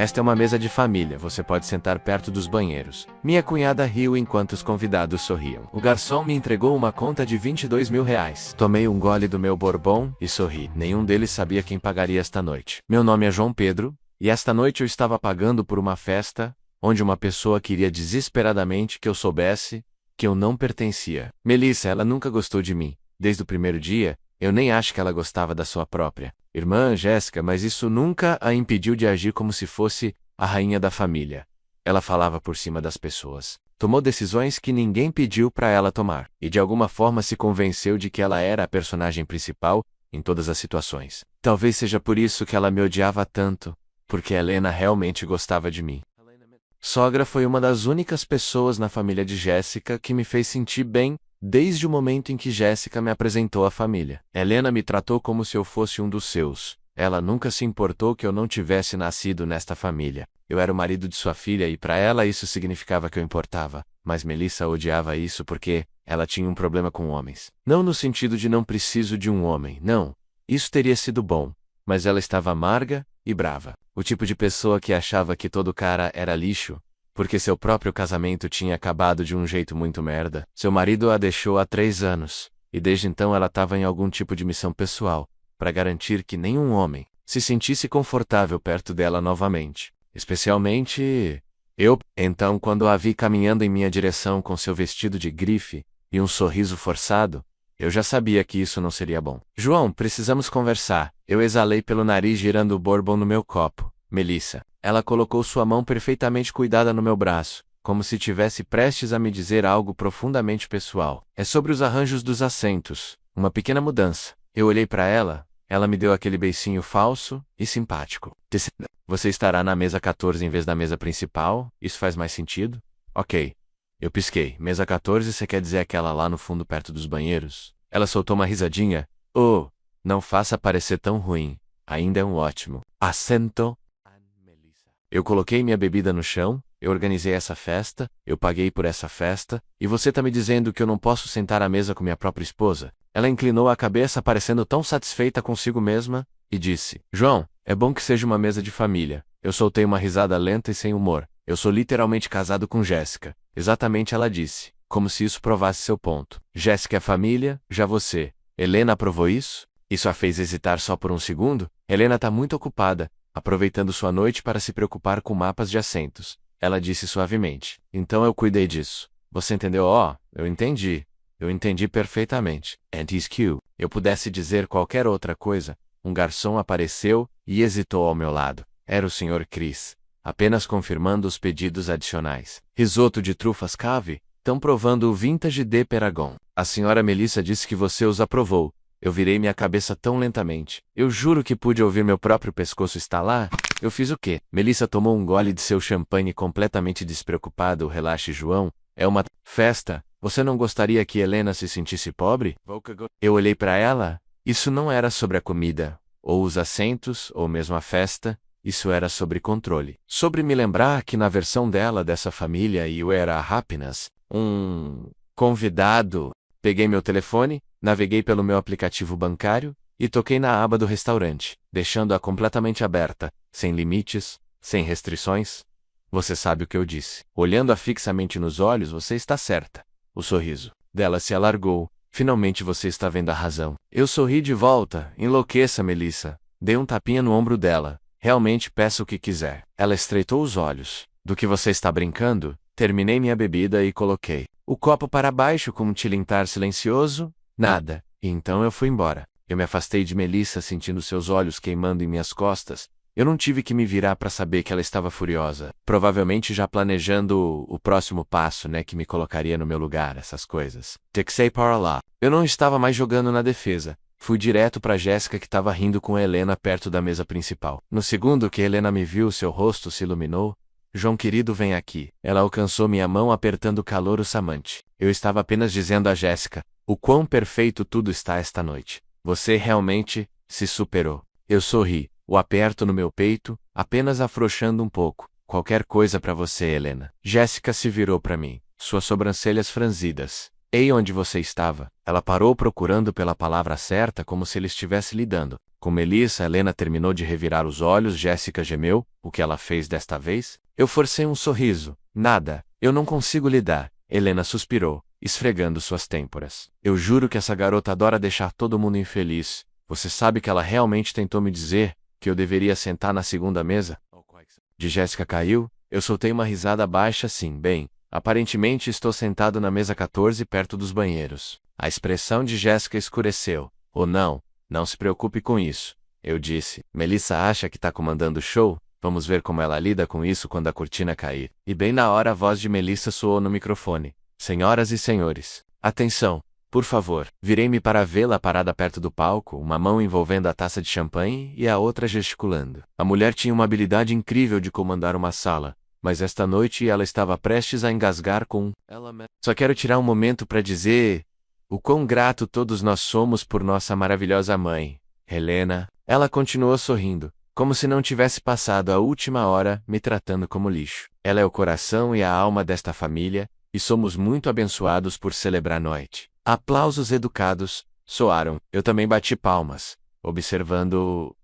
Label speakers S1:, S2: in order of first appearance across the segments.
S1: Esta é uma mesa de família, você pode sentar perto dos banheiros. Minha cunhada riu enquanto os convidados sorriam. O garçom me entregou uma conta de 22 mil reais. Tomei um gole do meu bourbon e sorri. Nenhum deles sabia quem pagaria esta noite. Meu nome é João Pedro, e esta noite eu estava pagando por uma festa, onde uma pessoa queria desesperadamente que eu soubesse que eu não pertencia. Melissa, ela nunca gostou de mim. Desde o primeiro dia, eu nem acho que ela gostava da sua própria irmã, Jéssica, mas isso nunca a impediu de agir como se fosse a rainha da família. Ela falava por cima das pessoas. Tomou decisões que ninguém pediu para ela tomar, e de alguma forma se convenceu de que ela era a personagem principal em todas as situações. Talvez seja por isso que ela me odiava tanto, porque Helena realmente gostava de mim. Sogra foi uma das únicas pessoas na família de Jéssica que me fez sentir bem desde o momento em que Jéssica me apresentou à família. Helena me tratou como se eu fosse um dos seus. Ela nunca se importou que eu não tivesse nascido nesta família. Eu era o marido de sua filha e para ela isso significava que eu importava. Mas Melissa odiava isso porque ela tinha um problema com homens. Não no sentido de não preciso de um homem, não. Isso teria sido bom. Mas ela estava amarga e brava. O tipo de pessoa que achava que todo cara era lixo, porque seu próprio casamento tinha acabado de um jeito muito merda. Seu marido a deixou há 3 anos, e desde então ela estava em algum tipo de missão pessoal, para garantir que nenhum homem se sentisse confortável perto dela novamente. Especialmente eu. Então, quando a vi caminhando em minha direção com seu vestido de grife e um sorriso forçado, eu já sabia que isso não seria bom. João, precisamos conversar. Eu exalei pelo nariz girando o bourbon no meu copo. Melissa. Ela colocou sua mão perfeitamente cuidada no meu braço, como se tivesse prestes a me dizer algo profundamente pessoal. É sobre os arranjos dos assentos. Uma pequena mudança. Eu olhei para ela, ela me deu aquele beicinho falso e simpático. Você estará na mesa 14 em vez da mesa principal? Isso faz mais sentido? Ok. Eu pisquei. Mesa 14, você quer dizer aquela lá no fundo perto dos banheiros? Ela soltou uma risadinha. Oh, não faça parecer tão ruim. Ainda é um ótimo assento. Eu coloquei minha bebida no chão, eu organizei essa festa, eu paguei por essa festa, e você tá me dizendo que eu não posso sentar à mesa com minha própria esposa? Ela inclinou a cabeça parecendo tão satisfeita consigo mesma, e disse, João, é bom que seja uma mesa de família. Eu soltei uma risada lenta e sem humor. Eu sou literalmente casado com Jéssica. Exatamente, ela disse, como se isso provasse seu ponto. Jéssica é família, já você. Helena aprovou isso? Isso a fez hesitar só por um segundo? Helena tá muito ocupada, aproveitando sua noite para se preocupar com mapas de assentos. Ela disse suavemente. Então eu cuidei disso. Você entendeu? Eu entendi. Eu entendi perfeitamente. And eu pudesse dizer qualquer outra coisa. Um garçom apareceu e hesitou ao meu lado. Era o Sr. Chris, apenas confirmando os pedidos adicionais. Risoto de trufas cave? Tão provando o vintage de Peragon. A senhora Melissa disse que você os aprovou. Eu virei minha cabeça tão lentamente. Eu juro que pude ouvir meu próprio pescoço estalar. Eu fiz o quê? Melissa tomou um gole de seu champanhe completamente despreocupada. Relaxe, João. É uma festa. Você não gostaria que Helena se sentisse pobre? Eu olhei para ela. Isso não era sobre a comida, ou os assentos, ou mesmo a festa. Isso era sobre controle. Sobre me lembrar que na versão dela dessa família eu era apenas um convidado. Peguei meu telefone, naveguei pelo meu aplicativo bancário e toquei na aba do restaurante, deixando-a completamente aberta, sem limites, sem restrições. Você sabe o que eu disse. Olhando-a fixamente nos olhos, você está certa. O sorriso dela se alargou. Finalmente você está vendo a razão. Eu sorri de volta. Enlouqueça, Melissa. Dei um tapinha no ombro dela. Realmente peça o que quiser. Ela estreitou os olhos. Do que você está brincando? Terminei minha bebida e coloquei o copo para baixo com um tilintar silencioso. Nada. E então eu fui embora. Eu me afastei de Melissa sentindo seus olhos queimando em minhas costas. Eu não tive que me virar para saber que ela estava furiosa. Provavelmente já planejando o próximo passo, né, que me colocaria no meu lugar, essas coisas. Texei para lá. Eu não estava mais jogando na defesa. Fui direto para Jéssica que estava rindo com Helena perto da mesa principal. No segundo que Helena me viu, seu rosto se iluminou. João querido, vem aqui. Ela alcançou minha mão apertando calorosamente. Eu estava apenas dizendo a Jéssica, o quão perfeito tudo está esta noite. Você realmente se superou. Eu sorri, o aperto no meu peito, apenas afrouxando um pouco. Qualquer coisa para você, Helena. Jéssica se virou para mim, suas sobrancelhas franzidas. Ei, onde você estava? Ela parou procurando pela palavra certa como se ele estivesse lidando. Com Melissa, Helena terminou de revirar os olhos. Jéssica gemeu. O que ela fez desta vez? Eu forcei um sorriso. Nada. Eu não consigo lidar. Helena suspirou, esfregando suas têmporas. Eu juro que essa garota adora deixar todo mundo infeliz. Você sabe que ela realmente tentou me dizer que eu deveria sentar na segunda mesa? De Jéssica caiu. Eu soltei uma risada baixa. Sim, bem. Aparentemente estou sentado na mesa 14 perto dos banheiros. A expressão de Jéssica escureceu. Oh não, não se preocupe com isso. Eu disse. Melissa acha que está comandando o show? Vamos ver como ela lida com isso quando a cortina cair. E bem na hora a voz de Melissa soou no microfone. Senhoras e senhores, atenção, por favor. Virei-me para vê-la parada perto do palco, uma mão envolvendo a taça de champanhe e a outra gesticulando. A mulher tinha uma habilidade incrível de comandar uma sala. Mas esta noite ela estava prestes a engasgar com Só quero tirar um momento para dizer o quão grato todos nós somos por nossa maravilhosa mãe, Helena. Ela continuou sorrindo, como se não tivesse passado a última hora me tratando como lixo. Ela é o coração e a alma desta família, e somos muito abençoados por celebrar a noite. Aplausos educados soaram. Eu também bati palmas, observando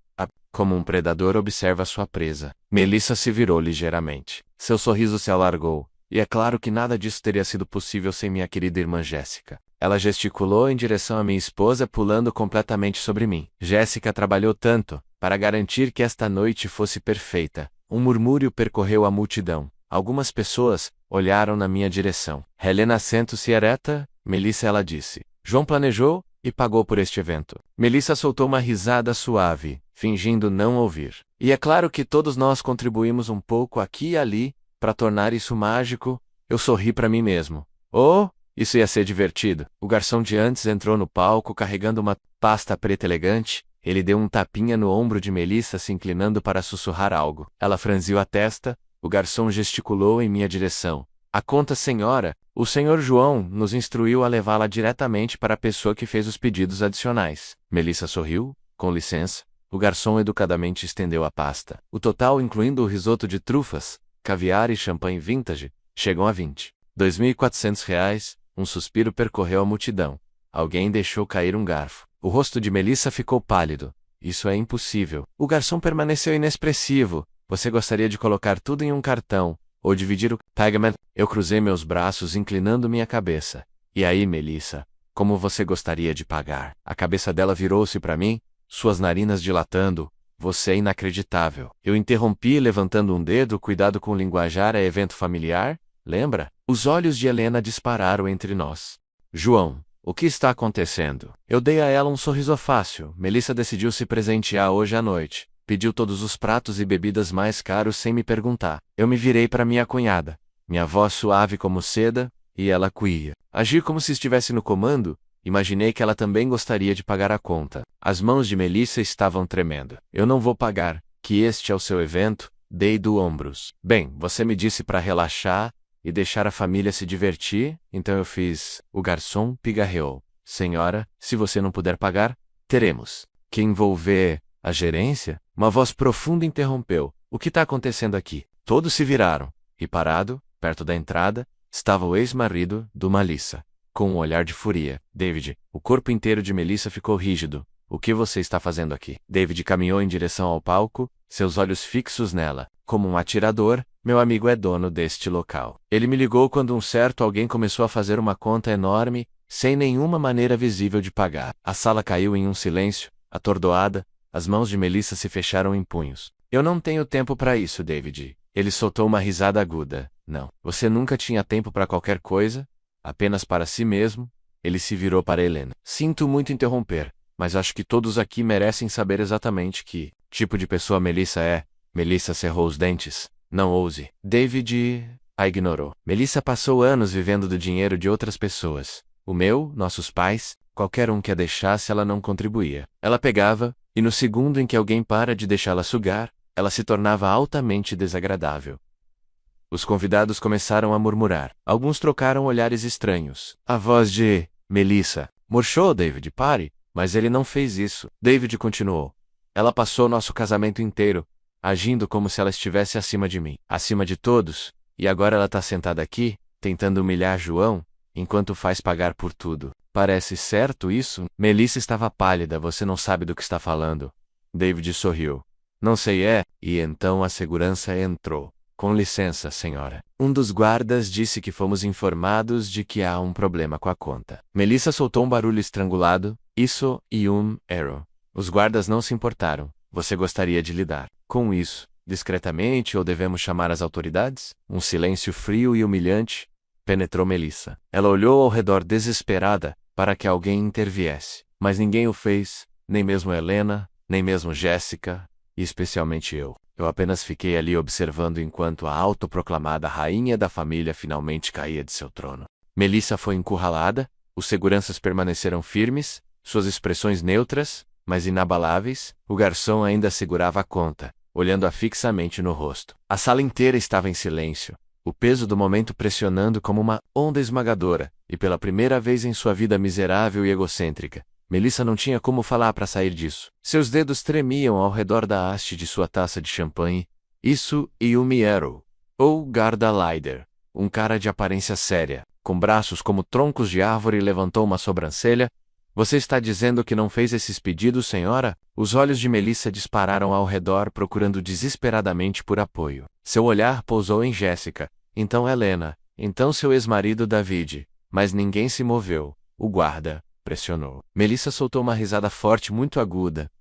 S1: como um predador observa sua presa. Melissa se virou ligeiramente. Seu sorriso se alargou, e é claro que nada disso teria sido possível sem minha querida irmã Jéssica. Ela gesticulou em direção à minha esposa, pulando completamente sobre mim. Jéssica trabalhou tanto para garantir que esta noite fosse perfeita. Um murmúrio percorreu a multidão. Algumas pessoas olharam na minha direção. Helena sento-se ereta, Melissa, ela disse. João planejou e pagou por este evento. Melissa soltou uma risada suave, fingindo não ouvir. E é claro que todos nós contribuímos um pouco aqui e ali para tornar isso mágico. Eu sorri para mim mesmo. Oh, isso ia ser divertido. O garçom de antes entrou no palco carregando uma pasta preta elegante. Ele deu um tapinha no ombro de Melissa, se inclinando para sussurrar algo. Ela franziu a testa. O garçom gesticulou em minha direção. A conta, senhora. O senhor João nos instruiu a levá-la diretamente para a pessoa que fez os pedidos adicionais. Melissa sorriu. Com licença. O garçom educadamente estendeu a pasta. O total, incluindo o risoto de trufas, caviar e champanhe vintage, chegam a R$2.400. Um suspiro percorreu a multidão. Alguém deixou cair um garfo. O rosto de Melissa ficou pálido. Isso é impossível. O garçom permaneceu inexpressivo. Você gostaria de colocar tudo em um cartão, ou dividir o pagamento? Eu cruzei meus braços, inclinando minha cabeça. E aí, Melissa, como você gostaria de pagar? A cabeça dela virou-se para mim, suas narinas dilatando. Você é inacreditável. Eu interrompi, levantando um dedo. Cuidado com o linguajar, é evento familiar, lembra? Os olhos de Helena dispararam entre nós. João, o que está acontecendo? Eu dei a ela um sorriso fácil. Melissa decidiu se presentear hoje à noite. Pediu todos os pratos e bebidas mais caros sem me perguntar. Eu me virei para minha cunhada. Minha voz suave como seda, e ela cuía. Agir como se estivesse no comando. Imaginei que ela também gostaria de pagar a conta. As mãos de Melissa estavam tremendo. Eu não vou pagar, que este é o seu evento. Dei do ombros. Bem, você me disse para relaxar e deixar a família se divertir, então eu fiz. O garçom pigarreou. Senhora, se você não puder pagar, teremos que envolver a gerência? Uma voz profunda interrompeu. O que está acontecendo aqui? Todos se viraram. E parado, perto da entrada, estava o ex-marido do Melissa. Com um olhar de fúria. David, o corpo inteiro de Melissa ficou rígido. O que você está fazendo aqui? David caminhou em direção ao palco, seus olhos fixos nela. Como um atirador, meu amigo é dono deste local. Ele me ligou quando um certo alguém começou a fazer uma conta enorme, sem nenhuma maneira visível de pagar. A sala caiu em um silêncio, atordoada. As mãos de Melissa se fecharam em punhos. Eu não tenho tempo para isso, David. Ele soltou uma risada aguda. Não. Você nunca tinha tempo para qualquer coisa? Apenas para si mesmo? Ele se virou para Helena. Sinto muito interromper, mas acho que todos aqui merecem saber exatamente que tipo de pessoa Melissa é. Melissa cerrou os dentes. Não ouse. David a ignorou. Melissa passou anos vivendo do dinheiro de outras pessoas. O meu, nossos pais, qualquer um que a deixasse, ela não contribuía. Ela pegava, e no segundo em que alguém para de deixá-la sugar, ela se tornava altamente desagradável. Os convidados começaram a murmurar. Alguns trocaram olhares estranhos. A voz de Melissa murchou. David, pare. Mas ele não fez isso. David continuou. Ela passou nosso casamento inteiro, agindo como se ela estivesse acima de mim. Acima de todos. E agora ela está sentada aqui, tentando humilhar João. enquanto faz pagar por tudo. Parece certo isso? Melissa estava pálida. Você não sabe do que está falando. David sorriu. Não sei e então a segurança entrou. Com licença, senhora. Um dos guardas disse que fomos informados de que há um problema com a conta. Melissa soltou um barulho estrangulado, isso e erro. Os guardas não se importaram. Você gostaria de lidar com isso discretamente ou devemos chamar as autoridades? Um silêncio frio e humilhante penetrou Melissa. Ela olhou ao redor desesperada para que alguém interviesse, mas ninguém o fez, nem mesmo Helena, nem mesmo Jéssica, e especialmente eu. Eu apenas fiquei ali observando enquanto a autoproclamada rainha da família finalmente caía de seu trono. Melissa foi encurralada, os seguranças permaneceram firmes, suas expressões neutras, mas inabaláveis. O garçom ainda segurava a conta, olhando-a fixamente no rosto. A sala inteira estava em silêncio, o peso do momento pressionando como uma onda esmagadora, e pela primeira vez em sua vida miserável e egocêntrica, Melissa não tinha como falar para sair disso. Seus dedos tremiam ao redor da haste de sua taça de champanhe. Isso e Miero, ou Garda Leider, um cara de aparência séria, com braços como troncos de árvore, levantou uma sobrancelha. Você está dizendo que não fez esses pedidos, senhora? Os olhos de Melissa dispararam ao redor, procurando desesperadamente por apoio. Seu olhar pousou em Jéssica, então Helena, então seu ex-marido David, mas ninguém se moveu. O guarda pressionou. Melissa soltou uma risada forte, muito aguda.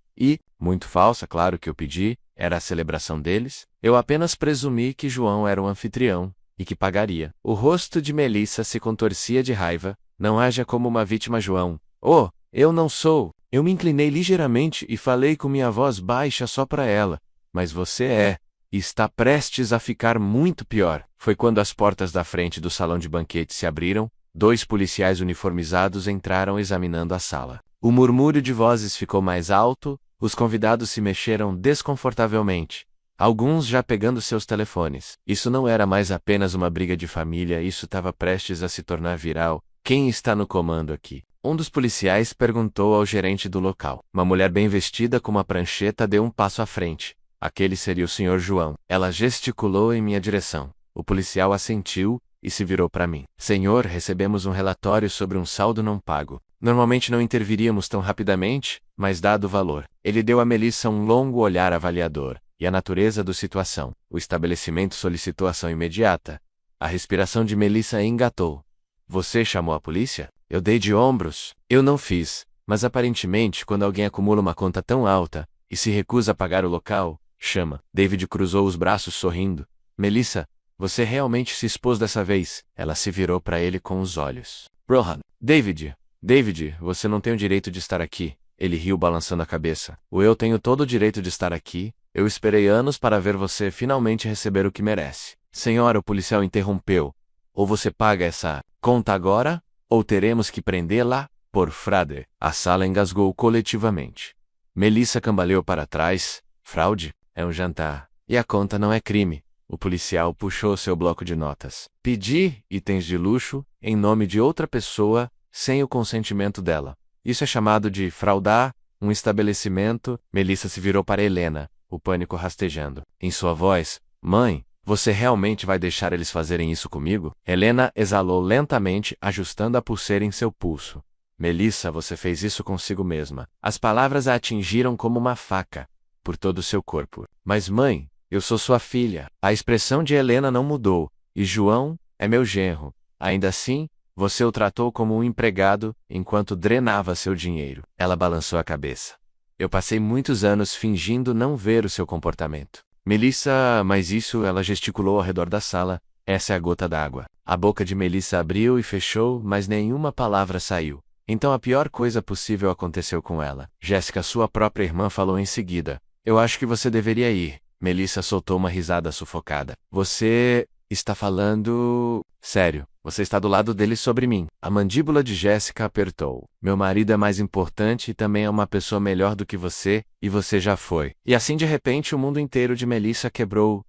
S1: Muito falsa, claro que eu pedi, era a celebração deles. Eu apenas presumi que João era o anfitrião, e que pagaria. O rosto de Melissa se contorcia de raiva. Não haja como uma vítima, João. Oh, eu não sou. Eu me inclinei ligeiramente e falei com minha voz baixa só para ela. Mas você e está prestes a ficar muito pior. Foi quando as portas da frente do salão de banquete se abriram. 2 policiais uniformizados entraram examinando a sala. O murmúrio de vozes ficou mais alto, os convidados se mexeram desconfortavelmente, alguns já pegando seus telefones. Isso não era mais apenas uma briga de família, isso estava prestes a se tornar viral. Quem está no comando aqui? Um dos policiais perguntou ao gerente do local. Uma mulher bem vestida com uma prancheta deu um passo à frente. Aquele seria o Sr. João. Ela gesticulou em minha direção. O policial assentiu e se virou para mim. Senhor, recebemos um relatório sobre um saldo não pago. Normalmente não interviríamos tão rapidamente, mas dado o valor. Ele deu a Melissa um longo olhar avaliador, e a natureza da situação. O estabelecimento solicitou ação imediata. A respiração de Melissa engatou. Você chamou a polícia? Eu dei de ombros. Eu não fiz, mas aparentemente quando alguém acumula uma conta tão alta, e se recusa a pagar o local, chama. David cruzou os braços sorrindo. Melissa, você realmente se expôs dessa vez. Ela se virou para ele com os olhos. Rohan. David, você não tem o direito de estar aqui. Ele riu balançando a cabeça. Eu tenho todo o direito de estar aqui. Eu esperei anos para ver você finalmente receber o que merece. Senhora, o policial interrompeu. Ou você paga essa conta agora, ou teremos que prendê-la por fraude. A sala engasgou coletivamente. Melissa cambaleou para trás. Fraude? É um jantar. E a conta não é crime. O policial puxou seu bloco de notas. Pedir itens de luxo em nome de outra pessoa sem o consentimento dela. Isso é chamado de fraudar um estabelecimento. Melissa se virou para Helena, o pânico rastejando. Em sua voz, mãe, você realmente vai deixar eles fazerem isso comigo? Helena exalou lentamente, ajustando a pulseira em seu pulso. Melissa, você fez isso consigo mesma. As palavras a atingiram como uma faca, por todo o seu corpo. Mas mãe, eu sou sua filha. A expressão de Helena não mudou. E João é meu genro. Ainda assim, você o tratou como um empregado enquanto drenava seu dinheiro. Ela balançou a cabeça. Eu passei muitos anos fingindo não ver o seu comportamento. Melissa, mas isso, ela gesticulou ao redor da sala. Essa é a gota d'água. A boca de Melissa abriu e fechou, mas nenhuma palavra saiu. Então a pior coisa possível aconteceu com ela. Jéssica, sua própria irmã, falou em seguida. Eu acho que você deveria ir. Melissa soltou uma risada sufocada. Você está falando... Sério, você está do lado dele sobre mim. A mandíbula de Jéssica apertou. Meu marido é mais importante e também é uma pessoa melhor do que você, e você já foi. E assim de repente o mundo inteiro de Melissa quebrou.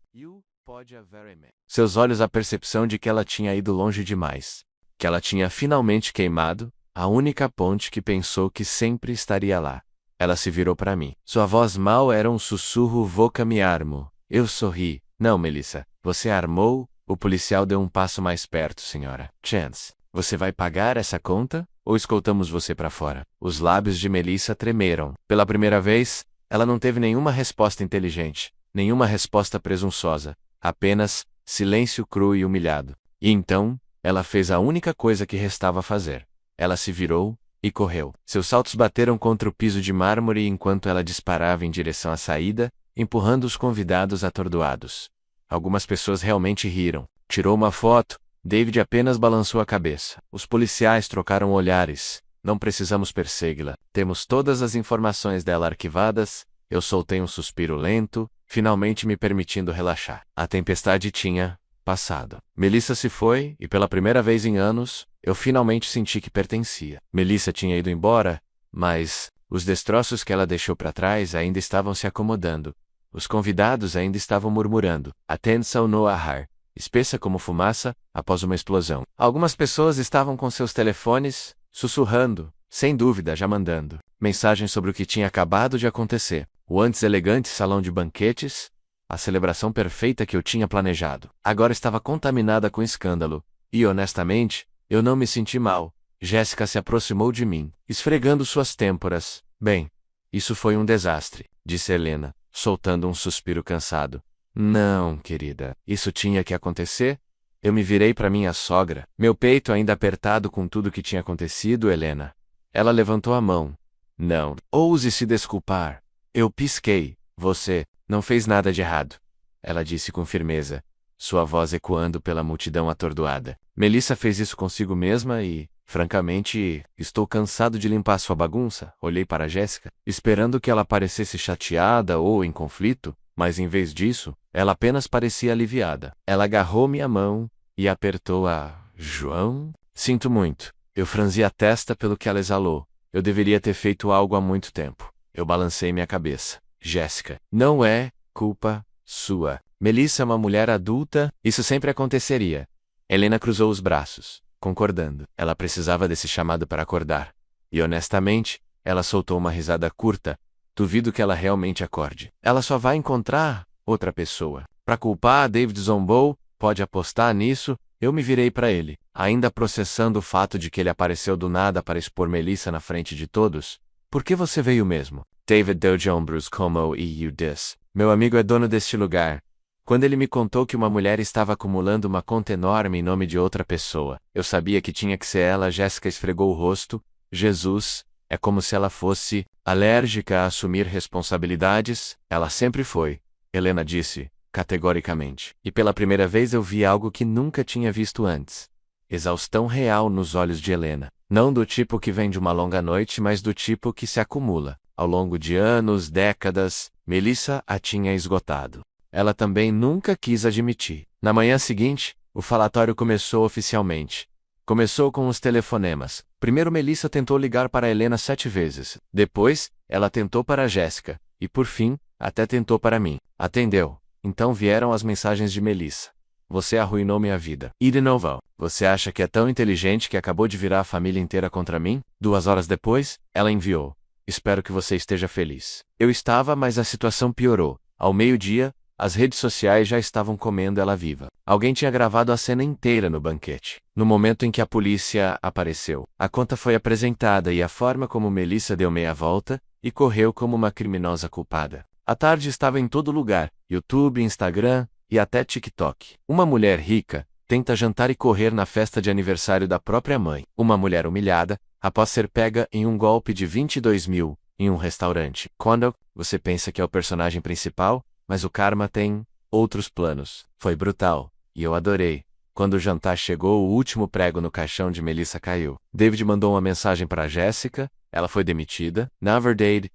S1: Seus olhos a percepção de que ela tinha ido longe demais. Que ela tinha finalmente queimado a única ponte que pensou que sempre estaria lá. Ela se virou para mim. Sua voz mal era um sussurro. Voca me armo. Eu sorri. Não, Melissa. Você armou? O policial deu um passo mais perto, senhora. Chance. Você vai pagar essa conta? Ou escoltamos você para fora? Os lábios de Melissa tremeram. Pela primeira vez, ela não teve nenhuma resposta inteligente, nenhuma resposta presunçosa, apenas silêncio cru e humilhado. E então, ela fez a única coisa que restava fazer. Ela se virou e correu. Seus saltos bateram contra o piso de mármore enquanto ela disparava em direção à saída, empurrando os convidados atordoados. Algumas pessoas realmente riram. Tirou uma foto. David apenas balançou a cabeça. Os policiais trocaram olhares. Não precisamos persegui-la. Temos todas as informações dela arquivadas. Eu soltei um suspiro lento, finalmente me permitindo relaxar. A tempestade tinha passado. Melissa se foi, e pela primeira vez em anos, eu finalmente senti que pertencia. Melissa tinha ido embora, mas os destroços que ela deixou para trás ainda estavam se acomodando. Os convidados ainda estavam murmurando. A tensão no ar, espessa como fumaça, após uma explosão. Algumas pessoas estavam com seus telefones, sussurrando, sem dúvida já mandando mensagens sobre o que tinha acabado de acontecer. O antes elegante salão de banquetes, a celebração perfeita que eu tinha planejado, agora estava contaminada com escândalo, e honestamente, eu não me senti mal. Jéssica se aproximou de mim, esfregando suas têmporas. Bem, isso foi um desastre, disse Helena, soltando um suspiro cansado. Não, querida, isso tinha que acontecer? Eu me virei para minha sogra, meu peito ainda apertado com tudo que tinha acontecido, Helena. Ela levantou a mão. Não, ouse se desculpar. Eu pisquei. Você não fez nada de errado. Ela disse com firmeza, sua voz ecoando pela multidão atordoada. Melissa fez isso consigo mesma e, francamente, estou cansado de limpar sua bagunça. Olhei para Jéssica, esperando que ela parecesse chateada ou em conflito, mas em vez disso, ela apenas parecia aliviada. Ela agarrou minha mão e apertou a... João? Sinto muito. Eu franzi a testa pelo que ela exalou. Eu deveria ter feito algo há muito tempo. Eu balancei minha cabeça. Jéssica, não é culpa sua. Melissa é uma mulher adulta, isso sempre aconteceria. Helena cruzou os braços, concordando. Ela precisava desse chamado para acordar. E honestamente, ela soltou uma risada curta. Duvido que ela realmente acorde. Ela só vai encontrar outra pessoa. Para culpar, David zombou, pode apostar nisso. Eu me virei para ele, ainda processando o fato de que ele apareceu do nada para expor Melissa na frente de todos. Por que você veio mesmo? David deu de ombros como you disse. Meu amigo é dono deste lugar. Quando ele me contou que uma mulher estava acumulando uma conta enorme em nome de outra pessoa, eu sabia que tinha que ser ela. Jéssica esfregou o rosto. Jesus, é como se ela fosse alérgica a assumir responsabilidades. Ela sempre foi, Helena disse, categoricamente. E pela primeira vez eu vi algo que nunca tinha visto antes. Exaustão real nos olhos de Helena. Não do tipo que vem de uma longa noite, mas do tipo que se acumula. Ao longo de anos, décadas, Melissa a tinha esgotado. Ela também nunca quis admitir. Na manhã seguinte, o falatório começou oficialmente. Começou com os telefonemas. Primeiro Melissa tentou ligar para Helena 7 vezes. Depois, ela tentou para Jéssica. E por fim, até tentou para mim. Atendeu. Então vieram as mensagens de Melissa. Você arruinou minha vida. E de novo, você acha que é tão inteligente que acabou de virar a família inteira contra mim? 2 horas depois, ela enviou. Espero que você esteja feliz. Eu estava, mas a situação piorou. Ao meio-dia, as redes sociais já estavam comendo ela viva. Alguém tinha gravado a cena inteira no banquete. No momento em que a polícia apareceu, a conta foi apresentada e a forma como Melissa deu meia volta e correu como uma criminosa culpada. A tarde estava em todo lugar, YouTube, Instagram e até TikTok. Uma mulher rica tenta jantar e correr na festa de aniversário da própria mãe. Uma mulher humilhada, após ser pega em um golpe de 22 mil em um restaurante. Quando você pensa que é o personagem principal, mas o karma tem outros planos. Foi brutal, e eu adorei. Quando o jantar chegou, o último prego no caixão de Melissa caiu. David mandou uma mensagem para Jéssica, ela foi demitida. Na verdade,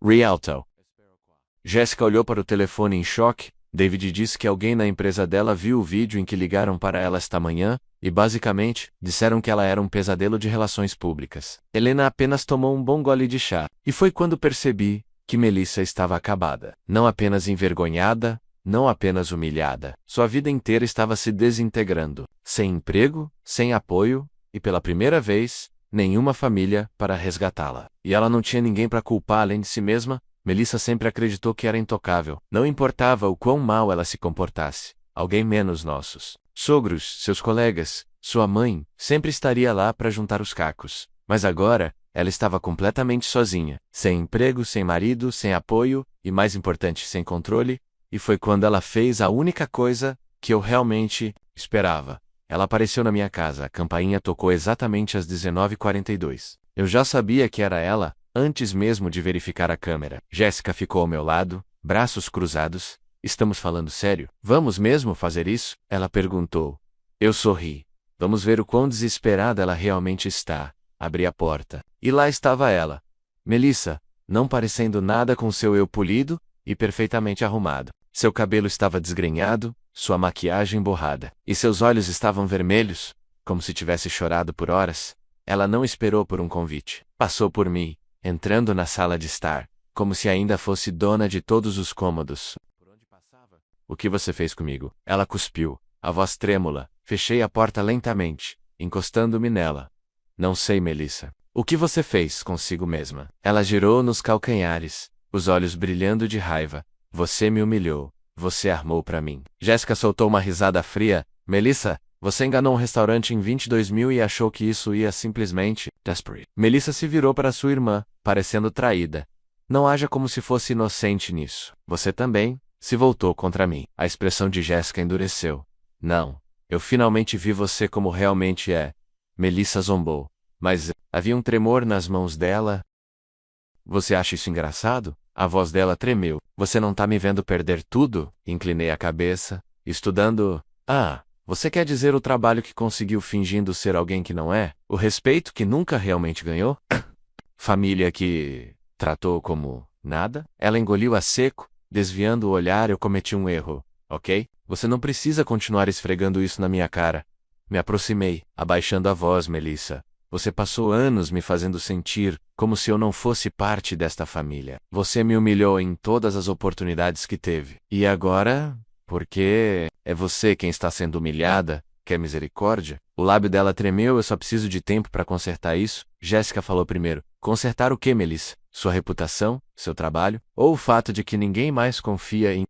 S1: Rialto. Jéssica olhou para o telefone em choque. David disse que alguém na empresa dela viu o vídeo em que ligaram para ela esta manhã, e basicamente, disseram que ela era um pesadelo de relações públicas. Helena apenas tomou um bom gole de chá, e foi quando percebi que Melissa estava acabada. Não apenas envergonhada, não apenas humilhada. Sua vida inteira estava se desintegrando. Sem emprego, sem apoio, e pela primeira vez, nenhuma família para resgatá-la. E ela não tinha ninguém para culpar além de si mesma. Melissa sempre acreditou que era intocável. Não importava o quão mal ela se comportasse. alguém menos nossos sogros, seus colegas, sua mãe, sempre estaria lá para juntar os cacos. Mas agora, ela estava completamente sozinha, sem emprego, sem marido, sem apoio, e mais importante, sem controle, e foi quando ela fez a única coisa que eu realmente esperava. Ela apareceu na minha casa, a campainha tocou exatamente às 19h42. Eu já sabia que era ela, antes mesmo de verificar a câmera. Jéssica ficou ao meu lado, braços cruzados. Estamos falando sério? Vamos mesmo fazer isso? Ela perguntou. Eu sorri. Vamos ver o quão desesperada ela realmente está. Abri a porta. E lá estava ela. Melissa, não parecendo nada com seu eu polido e perfeitamente arrumado. Seu cabelo estava desgrenhado, sua maquiagem borrada. E seus olhos estavam vermelhos, como se tivesse chorado por horas. Ela não esperou por um convite. Passou por mim, entrando na sala de estar, como se ainda fosse dona de todos os cômodos. O que você fez comigo? Ela cuspiu, a voz trêmula. Fechei a porta lentamente, encostando-me nela. Não sei, Melissa. O que você fez consigo mesma? Ela girou nos calcanhares, os olhos brilhando de raiva. Você me humilhou. Você armou pra mim. Jéssica soltou uma risada fria. Melissa, você enganou um restaurante em 22 mil e achou que isso ia simplesmente... Desperate. Melissa se virou para sua irmã, parecendo traída. Não haja como se fosse inocente nisso. Você também se voltou contra mim. A expressão de Jéssica endureceu. Não. Eu finalmente vi você como realmente é. Melissa zombou. Mas havia um tremor nas mãos dela. Você acha isso engraçado? A voz dela tremeu. Você não tá me vendo perder tudo? Inclinei a cabeça, estudando... Ah, você quer dizer o trabalho que conseguiu fingindo ser alguém que não é? O respeito que nunca realmente ganhou? Família que tratou como nada? Ela engoliu a seco, desviando o olhar. Eu cometi um erro, ok? Você não precisa continuar esfregando isso na minha cara. Me aproximei, abaixando a voz, Melissa. Você passou anos me fazendo sentir como se eu não fosse parte desta família. Você me humilhou em todas as oportunidades que teve. E agora, porque é você quem está sendo humilhada? Quer misericórdia? O lábio dela tremeu. Eu só preciso de tempo para consertar isso. Jéssica falou primeiro. Consertar o quê, Melissa? Sua reputação? Seu trabalho? Ou o fato de que ninguém mais confia em...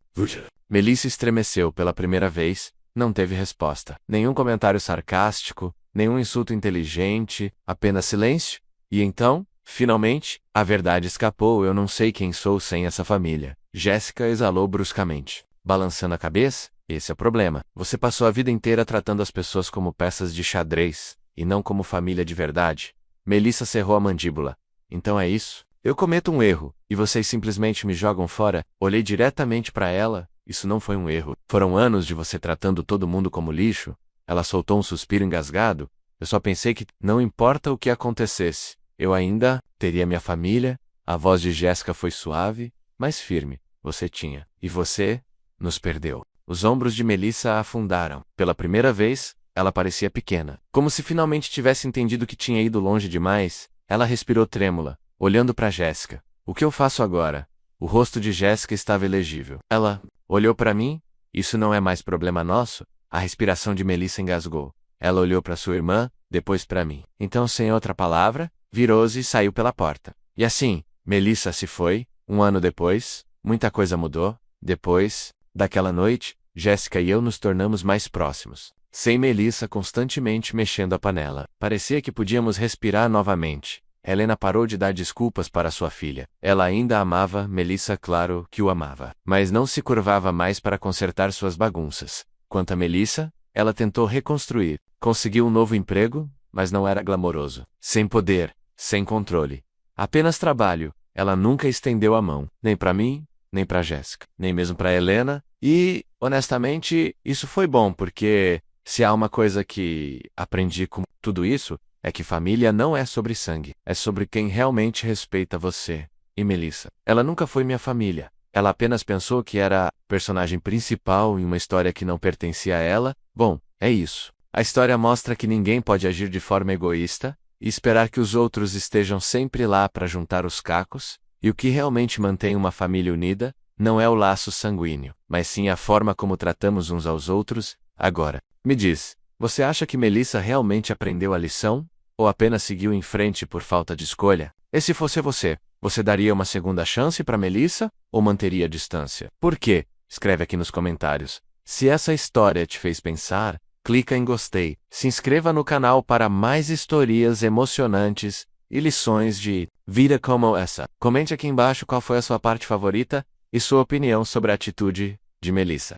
S1: Melissa estremeceu pela primeira vez. Não teve resposta. Nenhum comentário sarcástico, nenhum insulto inteligente, apenas silêncio. E então, finalmente, a verdade escapou. Eu não sei quem sou sem essa família. Jéssica exalou bruscamente, balançando a cabeça. Esse é o problema. Você passou a vida inteira tratando as pessoas como peças de xadrez, e não como família de verdade. Melissa cerrou a mandíbula. Então é isso? Eu cometo um erro, e vocês simplesmente me jogam fora? Olhei diretamente para ela. Isso não foi um erro. Foram anos de você tratando todo mundo como lixo. Ela soltou um suspiro engasgado. Eu só pensei que, não importa o que acontecesse, eu ainda teria minha família. A voz de Jéssica foi suave, mas firme. Você tinha. E você nos perdeu. Os ombros de Melissa afundaram. Pela primeira vez, ela parecia pequena. Como se finalmente tivesse entendido que tinha ido longe demais. Ela respirou trêmula, olhando para Jéssica. O que eu faço agora? O rosto de Jéssica estava elegível. Ela olhou para mim. Isso não é mais problema nosso? A respiração de Melissa engasgou. Ela olhou para sua irmã, depois para mim. Então, sem outra palavra, virou-se e saiu pela porta. E assim, Melissa se foi. Um ano depois, muita coisa mudou. Depois daquela noite, Jéssica e eu nos tornamos mais próximos. Sem Melissa constantemente mexendo a panela. Parecia que podíamos respirar novamente. Helena parou de dar desculpas para sua filha. Ela ainda amava Melissa, claro que o amava. Mas não se curvava mais para consertar suas bagunças. Quanto a Melissa, ela tentou reconstruir. Conseguiu um novo emprego, mas não era glamouroso. Sem poder, sem controle. Apenas trabalho. Ela nunca estendeu a mão. Nem para mim, nem para Jéssica. Nem mesmo para Helena. E, honestamente, isso foi bom, porque se há uma coisa que aprendi com tudo isso, é que família não é sobre sangue. É sobre quem realmente respeita você. E Melissa. Ela nunca foi minha família. Ela apenas pensou que era a personagem principal em uma história que não pertencia a ela. Bom, é isso. A história mostra que ninguém pode agir de forma egoísta e esperar que os outros estejam sempre lá para juntar os cacos, e o que realmente mantém uma família unida não é o laço sanguíneo, mas sim a forma como tratamos uns aos outros. Agora, me diz, você acha que Melissa realmente aprendeu a lição? Ou apenas seguiu em frente por falta de escolha? E se fosse você, você daria uma segunda chance para Melissa? Ou manteria a distância? Por quê? Escreve aqui nos comentários. Se essa história te fez pensar, clica em gostei, se inscreva no canal para mais historias emocionantes e lições de vida como essa. Comente aqui embaixo qual foi a sua parte favorita e sua opinião sobre a atitude de Melissa.